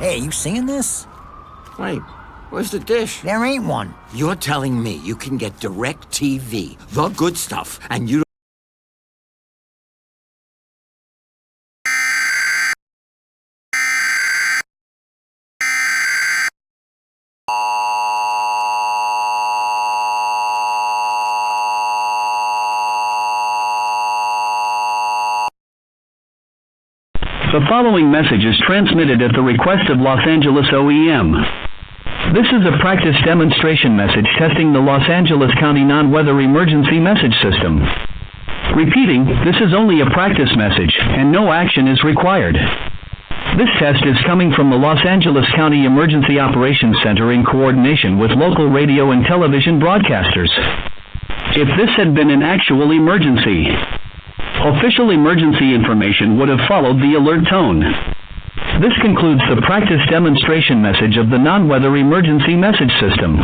Hey, you seeing this? Wait, where's the dish? There ain't one. You're telling me you can get DIRECTV, the good stuff, and you The following message is transmitted at the request of Los Angeles OEM. This is a practice demonstration message testing the Los Angeles County Non-Weather Emergency Message System. Repeating, this is only a practice message, and no action is required. This test is coming from the Los Angeles County Emergency Operations Center in coordination with local radio and television broadcasters. If this had been an actual emergency, official emergency information would have followed the alert tone. This concludes the practice demonstration message of the Non-Weather Emergency Message System.